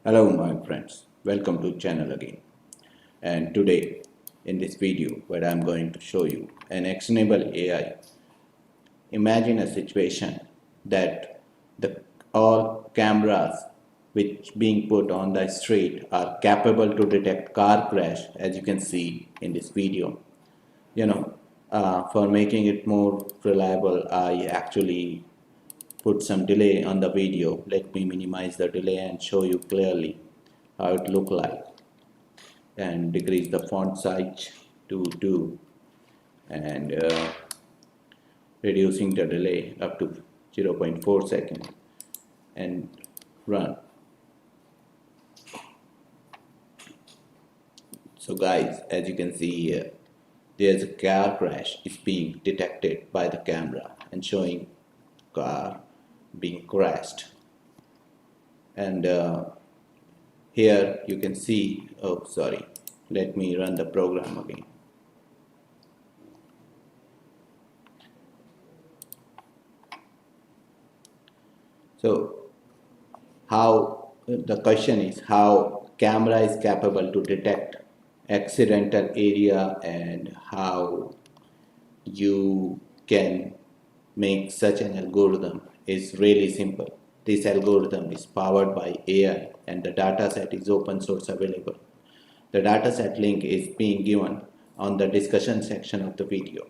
Hello my friends, welcome to channel again. And today in this video where I'm going to show you an actionable AI. Imagine a situation that the all cameras which being put on the street are capable to detect car crash, as you can see in this video. You know, for making it more reliable, I actually put some delay on the video. Let me minimize the delay and show you clearly how it look like, and decrease the font size to 2 and reducing the delay up to 0.4 seconds and run. So guys, as you can see here, there's a car crash is being detected by the camera and showing car being crashed. And here you can see, oh sorry, let me run the program again. So how the question is how camera is capable to detect accidental area and how you can make such an algorithm is really simple. This algorithm is powered by AI and the dataset is open source available. The dataset link is being given on the discussion section of the video.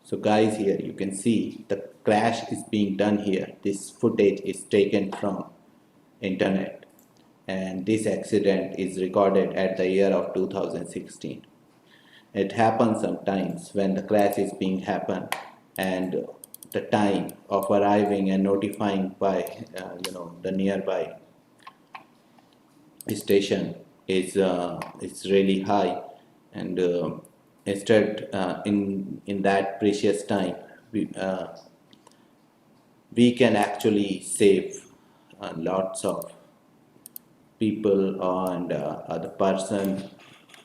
So guys, here you can see the crash is being done here. This footage is taken from internet and this accident is recorded at the year of 2016. It happens sometimes when the crash is being happen and the time of arriving and notifying by the nearby station is really high, and instead in that precious time we can actually save lots of people and the person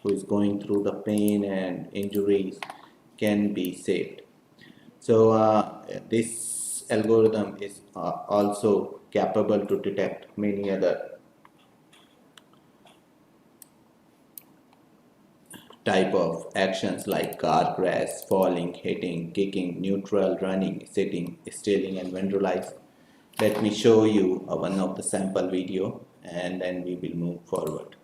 who is going through the pain and injuries can be saved. So this algorithm is also capable to detect many other type of actions like car crash, falling, hitting, kicking, neutral, running, sitting, stealing, and vandalize. Let me show you one of the sample video and then we will move forward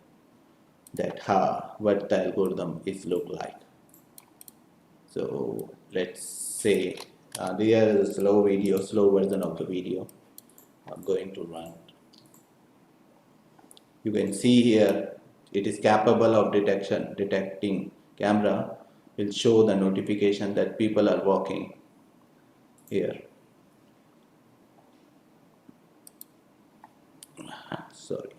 that how what the algorithm is look like. So let's say there is a slow version of the video I'm going to run. You can see here it is capable of detecting camera will show the notification that people are walking here. Sorry.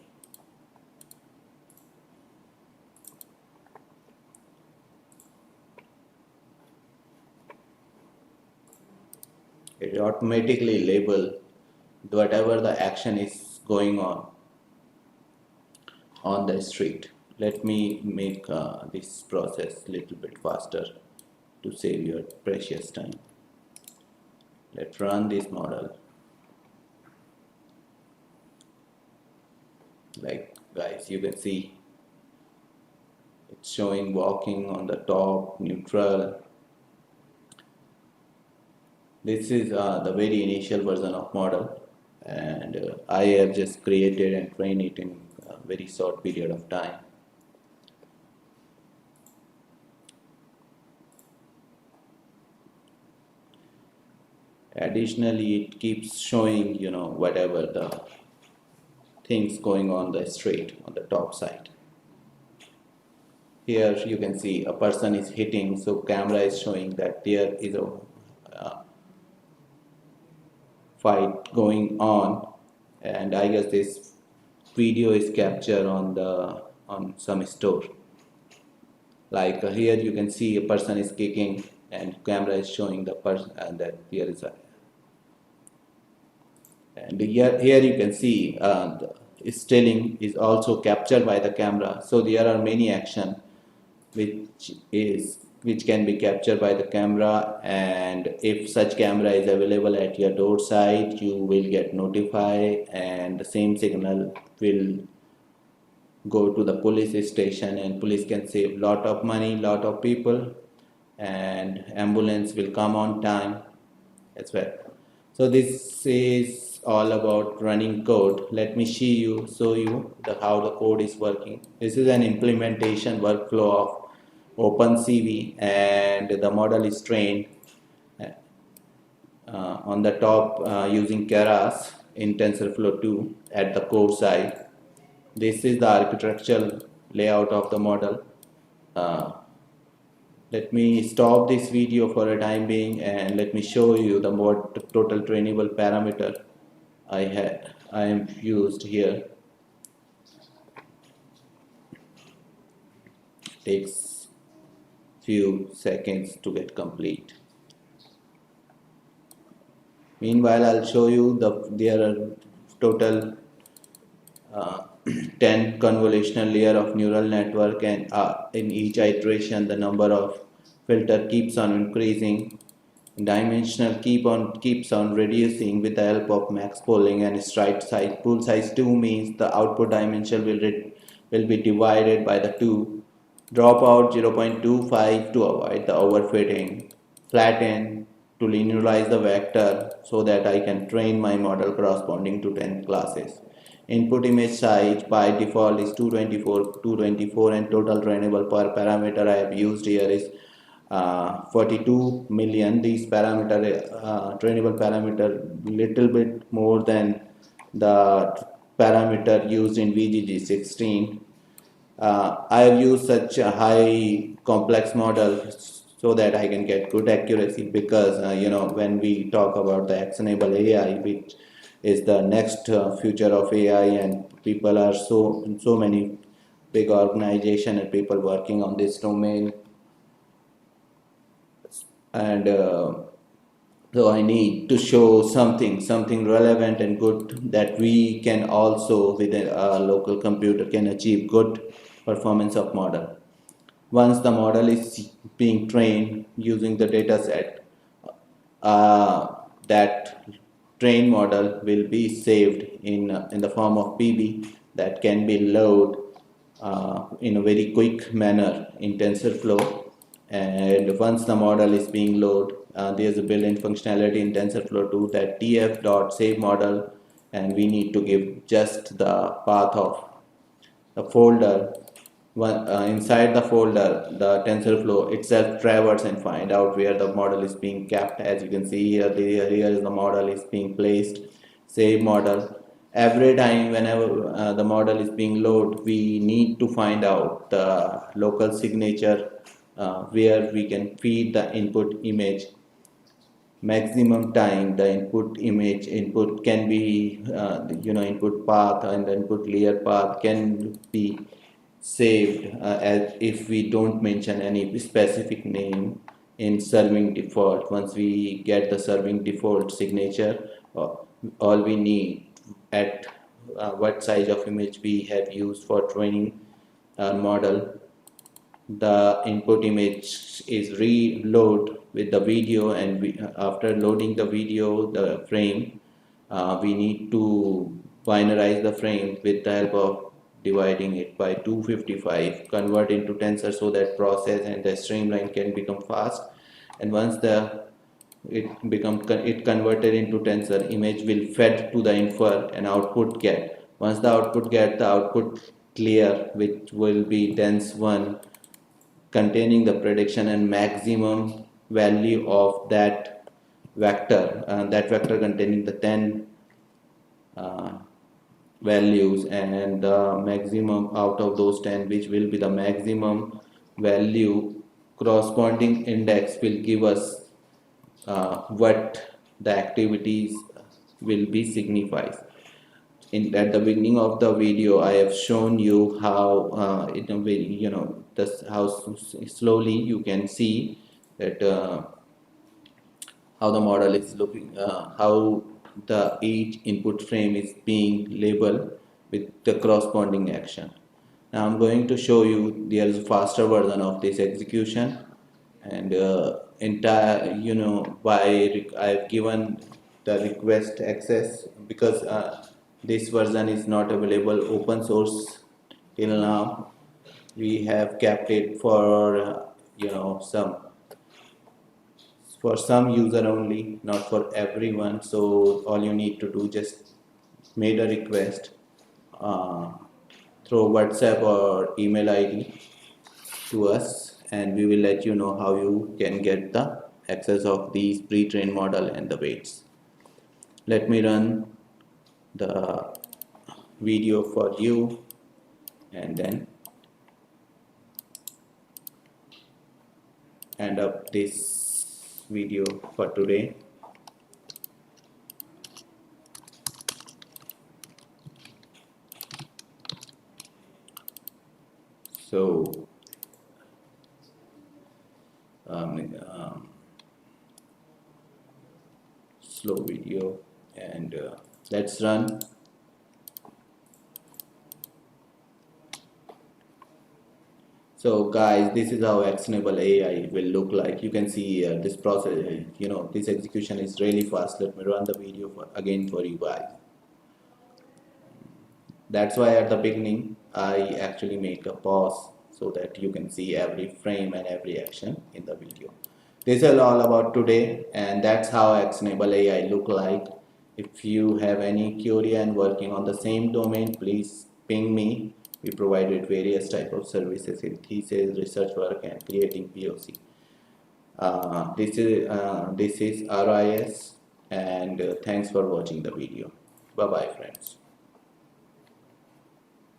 It automatically label whatever the action is going on the street. Let me make this process little bit faster to save your precious time. Let's run this model. Like guys, you can see it's showing walking on the top, neutral. This is the very initial version of model, and I have just created and trained it in a very short period of time. Additionally, it keeps showing whatever the things going on the street on the top side. Here you can see a person is hitting, so camera is showing that there is a fight going on, and I guess this video is captured on some store. Like here you can see a person is kicking and camera is showing the person that there is a, and here you can see the stealing is also captured by the camera. So there are many action which is which can be captured by the camera, and if such camera is available at your doorstep, you will get notified, and the same signal will go to the police station, and police can save lot of money, lot of people, and ambulance will come on time as well. So this is all about running code. Let me show you how the code is working. This is an implementation workflow of OpenCV, and the model is trained on the top using Keras in TensorFlow 2 at the core side. This is the architectural layout of the model. Uh, Let me stop this video for a time being, and let me show you the total trainable parameter I am used here. Takes few seconds to get complete. Meanwhile, I'll show you there are total uh, 10 convolutional layer of neural network, and in each iteration the number of filter keeps on increasing. Dimensional keeps on reducing with the help of max pooling, and stride size pool size 2 means the output dimension will be divided by the 2. Dropout 0.25 to avoid the overfitting. Flatten to linearize the vector so that I can train my model corresponding to 10 classes. Input image size by default is 224, and total trainable per parameter I have used here is 42 million. These trainable parameter little bit more than the parameter used in VGG16. I have used such a high complex model so that I can get good accuracy, because when we talk about the actionable AI, which is the next future of AI, and people are so many big organization and people working on this domain, and so I need to show something relevant and good that we can also with a local computer can achieve good performance of model. Once the model is being trained using the data set, that trained model will be saved in the form of PB that can be loaded in a very quick manner in TensorFlow. And once the model is being loaded, there's a built-in functionality in TensorFlow 2 that tf.save model, and we need to give just the path of the folder. Inside the folder, the TensorFlow itself traverse and find out where the model is being kept. As you can see here, here is the model is being placed. Save model. Every time whenever the model is being loaded, we need to find out the local signature where we can feed the input image. Maximum time the input can be input path and the input layer path can be saved as if we don't mention any specific name in serving default. Once we get the serving default signature, all we need at what size of image we have used for training our model, the input image is reload with the video, and after loading the video, the frame, we need to binarize the frame with the help of dividing it by 255, convert into tensor so that process and the streamline can become fast. And once it converted into tensor, image will fed to the infer and output get. Once the output clear, which will be dense one containing the prediction and maximum value of that vector containing the 10 uh, values, and the maximum out of those 10, which will be the maximum value corresponding index, will give us what the activities will be signifies. At the beginning of the video, I have shown you how in a way, how slowly you can see that how the model is looking, how the each input frame is being labeled with the corresponding action. Now I'm going to show you there is a faster version of this execution. and entire, I've given the request access because this version is not available open source till now. We have kept it for some user only, not for everyone. So all you need to do, just made a request uh, through WhatsApp or email ID to us, and we will let you know how you can get the access of these pre-trained model and the weights. Let me run the video for you and then end up this video for today. So um, um, slow video, and let's run. So guys, this is how actionable AI will look like. You can see this process, this execution is really fast. Let me run the video again for you guys. That's why at the beginning I actually make a pause so that you can see every frame and every action in the video. This is all about today, and that's how actionable AI look like. If you have any query and working on the same domain, please ping me. We provided various type of services in thesis, research work, and creating POC. This is RIS, and thanks for watching the video. Bye bye friends.